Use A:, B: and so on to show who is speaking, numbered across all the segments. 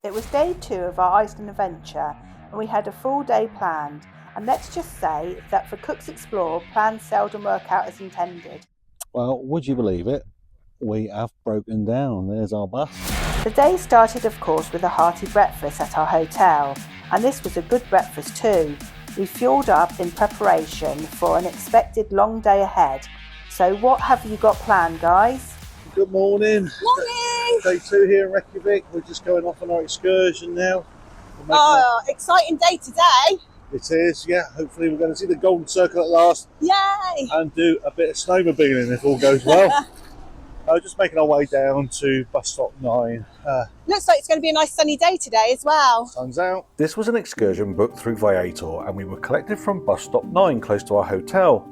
A: It was day 2 of our Iceland adventure and we had a full day planned, and let's just say that for Cooks Explore, plans seldom work out as intended.
B: Well, would you believe it? We have broken down. There's our bus.
A: The day started of course with a hearty breakfast at our hotel, and this was a good breakfast too. We fueled up in preparation for an expected long day ahead. So what have you got planned, guys?
B: Good morning.
C: Morning!
B: Day 2 here in Reykjavik. We're just going off on our excursion now.
C: Oh, exciting day today.
B: It is, yeah. Hopefully we're going to see the Golden Circle at last.
C: Yay!
B: And do a bit of snowmobiling if all goes well. Just making our way down to bus stop 9.
C: Looks like it's going to be a nice sunny day today as well.
B: Sun's out. This was an excursion booked through Viator and we were collected from bus stop 9 close to our hotel.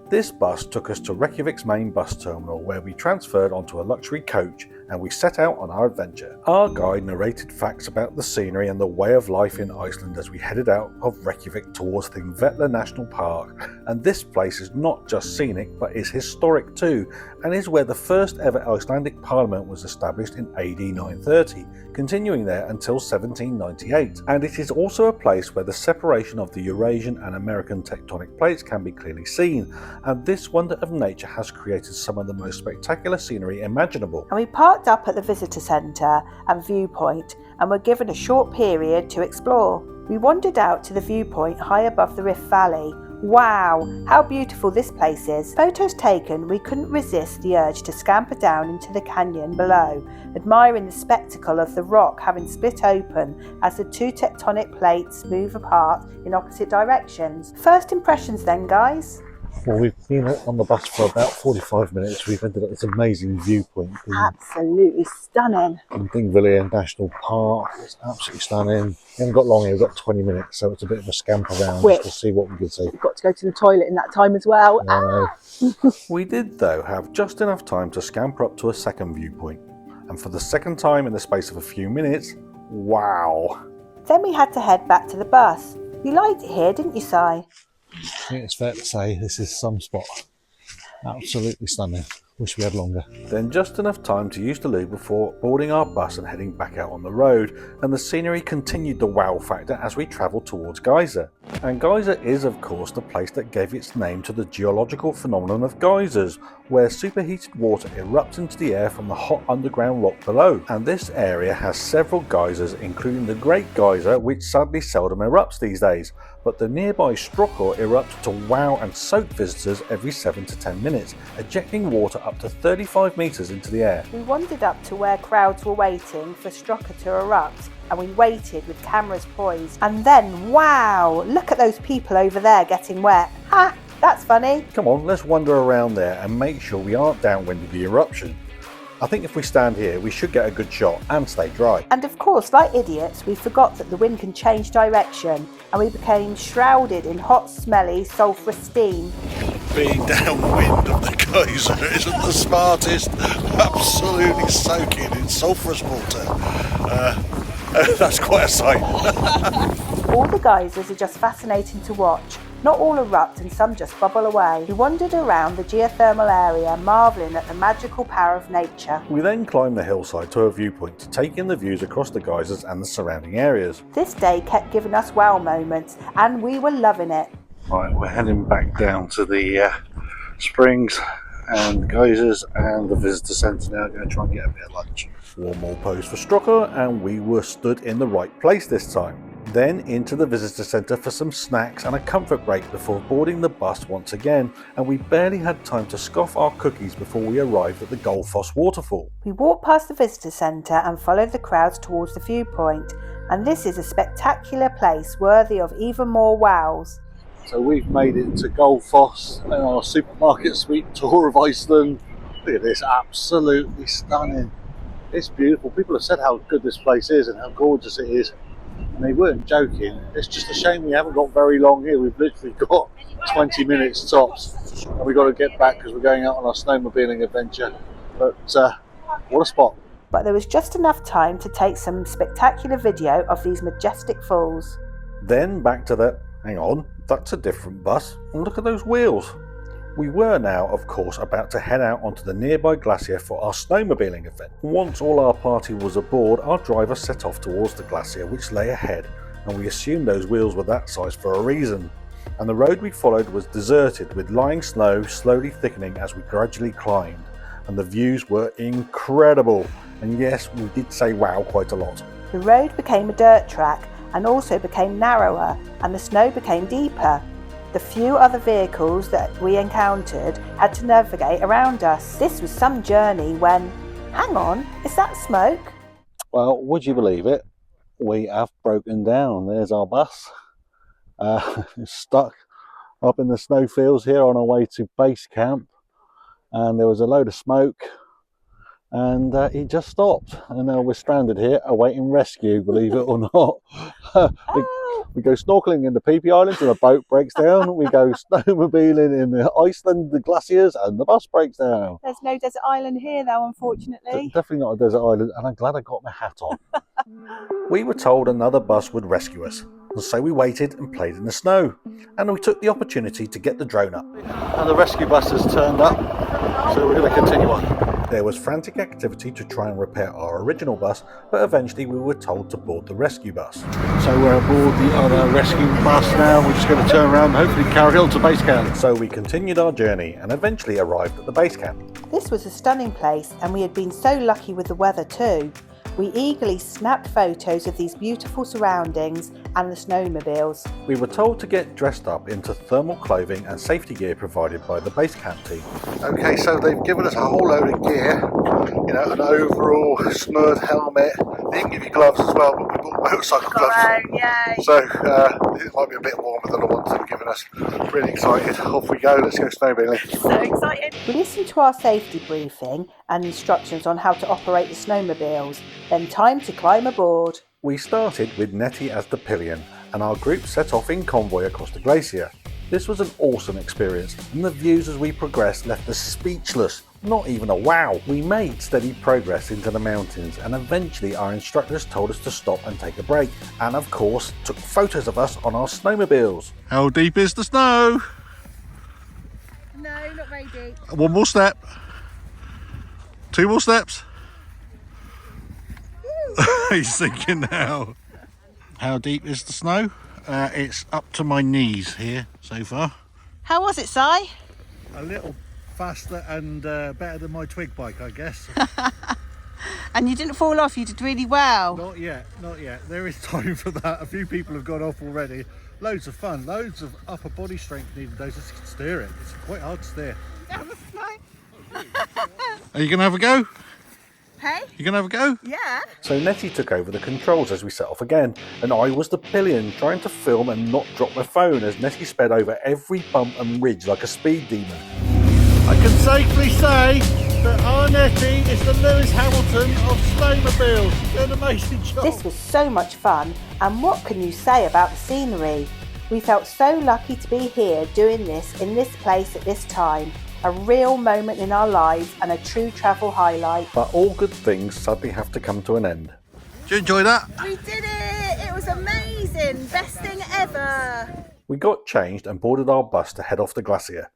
B: This bus took us to Reykjavik's main bus terminal where we transferred onto a luxury coach and we set out on our adventure. Our guide narrated facts about the scenery and the way of life in Iceland as we headed out of Reykjavik towards Þingvellir National Park. And this place is not just scenic but is historic too, and is where the first ever Icelandic parliament was established in AD 930, continuing there until 1798. And it is also a place where the separation of the Eurasian and American tectonic plates can be clearly seen, and this wonder of nature has created some of the most spectacular scenery imaginable.
A: And we parked up at the visitor centre and viewpoint and were given a short period to explore. We wandered out to the viewpoint high above the Rift Valley. Wow, how beautiful this place is. Photos taken, we couldn't resist the urge to scamper down into the canyon below, admiring the spectacle of the rock having split open as the two tectonic plates move apart in opposite directions. First impressions then, guys?
B: Well, we've been on the bus for about 45 minutes. We've ended up at this amazing viewpoint
C: Absolutely stunning.
B: in Thingvellir National Park. It's absolutely stunning. We haven't got long here, we've got 20 minutes, so it's a bit of a scamper around
C: Quick.
B: just to see what we can see.
C: We've got to go to the toilet in that time as well.
B: We did, though, have just enough time to scamper up to a second viewpoint. And for the second time in the space of a few minutes, wow!
A: Then we had to head back to the bus. You liked it here, didn't you, Si?
B: I think it's fair to say this is some spot. Absolutely stunning. Wish we had longer. Then just enough time to use the loo before boarding our bus and heading back out on the road, and the scenery continued the wow factor as we travelled towards Geysir. And Geysir is of course the place that gave its name to the geological phenomenon of geysers, where superheated water erupts into the air from the hot underground rock below. And this area has several geysers, including the Great Geyser, which sadly seldom erupts these days, but the nearby Strokkur erupts to wow and soak visitors every 7 to 10 minutes, ejecting water up to 35 metres into the air.
A: We wandered up to where crowds were waiting for Strokkur to erupt, and we waited with cameras poised. And then, wow! Look at those people over there getting wet. Ha! That's funny.
B: Come on, let's wander around there and make sure we aren't downwind the eruption. I think if we stand here, we should get a good shot and stay dry.
A: And of course, like idiots, we forgot that the wind can change direction, and we became shrouded in hot, smelly, sulphurous steam.
D: Being downwind of the geyser isn't the smartest. Absolutely soaking in sulphurous water. That's quite a sight.
A: All the geysers are just fascinating to watch. Not all erupt and some just bubble away. We wandered around the geothermal area, marvelling at the magical power of nature.
B: We then climbed the hillside to a viewpoint to take in the views across the geysers and the surrounding areas.
A: This day kept giving us wow moments, and we were loving it.
B: Right, we're heading back down to the springs and geysers and the visitor centre now. Going to try and get a bit of lunch. One more pose for Strokkur, and we were stood in the right place this time. Then into the visitor centre for some snacks and a comfort break before boarding the bus once again, and we barely had time to scoff our cookies before we arrived at the Gullfoss Waterfall.
A: We walked past the visitor centre and followed the crowds towards the viewpoint, and this is a spectacular place worthy of even more wows.
B: So we've made it to Gullfoss and our supermarket suite tour of Iceland. Look at this, absolutely stunning. It's beautiful. People have said how good this place is and how gorgeous it is. And they weren't joking. It's just a shame we haven't got very long here. We've literally got 20 minutes tops. And we've got to get back because we're going out on our snowmobiling adventure. But what a spot.
A: But there was just enough time to take some spectacular video of these majestic falls.
B: Then back to that, hang on, that's a different bus. And look at those wheels. We were now, of course, about to head out onto the nearby glacier for our snowmobiling event. Once all our party was aboard, our driver set off towards the glacier which lay ahead, and we assumed those wheels were that size for a reason. And the road we followed was deserted, with lying snow slowly thickening as we gradually climbed, and the views were incredible. And yes, we did say wow quite a lot.
A: The road became a dirt track and also became narrower, and the snow became deeper. The few other vehicles that we encountered had to navigate around us. This was some journey when, hang on, is that smoke?
B: Well, would you believe it? We have broken down. There's our bus. Stuck up in the snowfields here on our way to base camp, and there was a load of smoke, and it just stopped, and now we're stranded here awaiting rescue, believe it or not. We go snorkeling in the Phi Islands and the boat breaks down. We go snowmobiling in the Iceland, the glaciers, and the bus breaks down.
C: There's no desert island here though, unfortunately.
B: Definitely not a desert island, and I'm glad I got my hat on. We were told another bus would rescue us, and so we waited and played in the snow, and we took the opportunity to get the drone up. And the rescue bus has turned up, so we're going to continue on. There was frantic activity to try and repair our original bus, but eventually we were told to board the rescue bus. So we're aboard the other rescue bus now. We're just going to turn around and hopefully carry on to base camp. So we continued our journey and eventually arrived at the base camp.
A: This was a stunning place, and we had been so lucky with the weather too. We eagerly snapped photos of these beautiful surroundings and the snowmobiles.
B: We were told to get dressed up into thermal clothing and safety gear provided by the base camp team. Okay, so they've given us a whole load of gear, you know, an overall, smurred helmet. They didn't give you gloves as well, but we bought motorcycle gloves.
C: Yay.
B: So it might be a bit warmer than the ones they've given us. Really excited. Off we go. Let's go snowmobiling.
C: So excited.
A: We listened to our safety briefing and instructions on how to operate the snowmobiles, then time to climb aboard.
B: We started with Nettie as the pillion, and our group set off in convoy across the glacier. This was an awesome experience, and the views as we progressed left us speechless. Not even a wow. We made steady progress into the mountains, and eventually our instructors told us to stop and take a break, and of course took photos of us on our snowmobiles. How deep is the snow?
C: No, not very deep.
B: One more step. 2 more steps. He's sinking now. How deep is the snow? It's up to my knees here so far.
C: How was it, Si?
B: A little faster and better than my twig bike, I guess.
C: And you didn't fall off, you did really well.
B: Not yet, not yet. There is time for that. A few people have gone off already. Loads of fun, loads of upper body strength needed. Those just steer it. It's quite hard to steer.
C: Down the snow.
B: Are you going to have a go?
C: Hey?
B: You going to have a go?
C: Yeah.
B: So Nettie took over the controls as we set off again, and I was the pillion trying to film and not drop my phone as Nettie sped over every bump and ridge like a speed demon. I can safely say that our Nettie is the Lewis Hamilton of snowmobiles. Did an amazing job.
A: This was so much fun, and what can you say about the scenery? We felt so lucky to be here doing this in this place at this time. A real moment in our lives and a true travel highlight.
B: But all good things sadly have to come to an end. Did you enjoy that?
C: We did it! It was amazing! Best thing ever!
B: We got changed and boarded our bus to head off the glacier.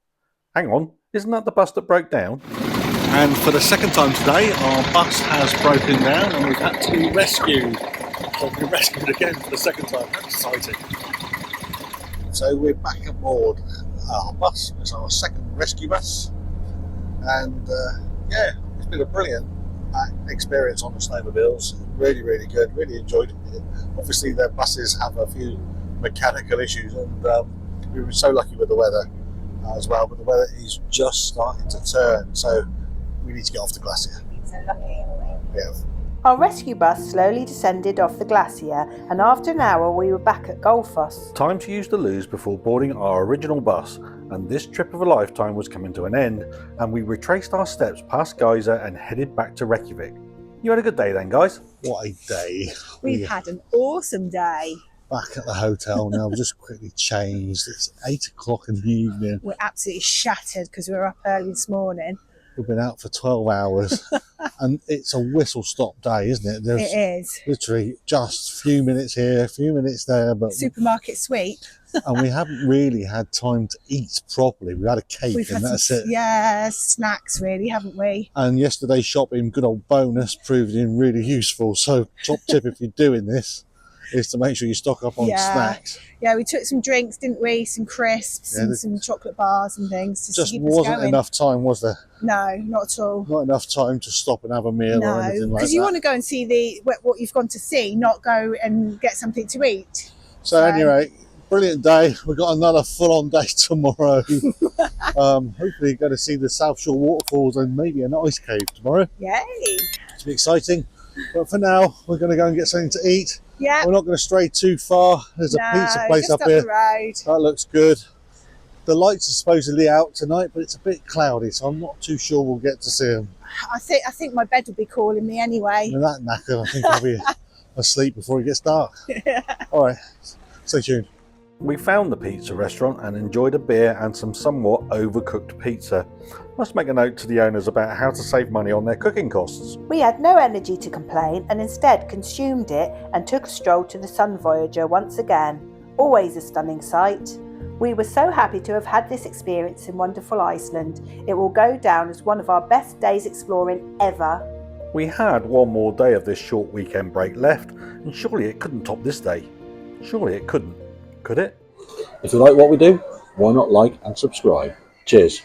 B: Hang on, isn't that the bus that broke down? And for the second time today, our bus has broken down and we've had to be rescued. So we've been rescued again for the second time. That's exciting. So we're back aboard our bus. It's our second rescue bus. And yeah, it's been a brilliant experience on the snowmobiles. Really, really good. Really enjoyed it. Obviously, the buses have a few mechanical issues, and we were so lucky with the weather as well. But the weather is just starting to turn, so we need to get off the glacier.
C: So lucky.
B: Yeah.
A: Our rescue bus slowly descended off the glacier, and after an hour we were back at Gullfoss.
B: Time to use the loos before boarding our original bus, and this trip of a lifetime was coming to an end, and we retraced our steps past Geysir and headed back to Reykjavik. You had a good day then, guys? What a day.
C: We've had an awesome day.
B: Back at the hotel now, we've just quickly changed. It's 8 o'clock in the evening.
C: We're absolutely shattered because we were up early this morning.
B: We've been out for 12 hours and it's a whistle-stop day, isn't it?
C: It is.
B: Literally just a few minutes here, a few minutes there. But
C: Supermarket sweep.
B: And we haven't really had time to eat properly. We had a cake
C: We've
B: and
C: had
B: that's
C: some,
B: it.
C: yeah, snacks really, haven't we?
B: And yesterday's shopping, good old bonus, proved in really useful. So top tip if you're doing this is to make sure you stock up on snacks.
C: Yeah, we took some drinks, didn't we? Some crisps and some chocolate bars and things.
B: Just wasn't enough time, was there?
C: No, not at all.
B: Not enough time to stop and have a meal or anything like that.
C: Because you want to go and see what you've gone to see, not go and get something to eat.
B: So anyway, brilliant day. We've got another full-on day tomorrow. Hopefully going to see the South Shore waterfalls and maybe an ice cave tomorrow.
C: Yay!
B: It's be exciting. But for now, we're going to go and get something to eat.
C: Yeah.
B: We're not going to stray too far. There's a pizza place
C: just
B: up here.
C: The road.
B: That looks good. The lights are supposedly out tonight, but it's a bit cloudy, so I'm not too sure we'll get to see them.
C: I think my bed will be calling me anyway.
B: With that knacker, I think I'll be asleep before it gets dark. All right, stay tuned. We found the pizza restaurant and enjoyed a beer and some somewhat overcooked pizza. Must make a note to the owners about how to save money on their cooking costs.
A: We had no energy to complain and instead consumed it and took a stroll to the Sun Voyager once again. Always a stunning sight. We were so happy to have had this experience in wonderful Iceland. It will go down as one of our best days exploring ever.
B: We had one more day of this short weekend break left, and surely it couldn't top this day. Surely it couldn't. Could it?
E: If you like what we do, why not like and subscribe? Cheers.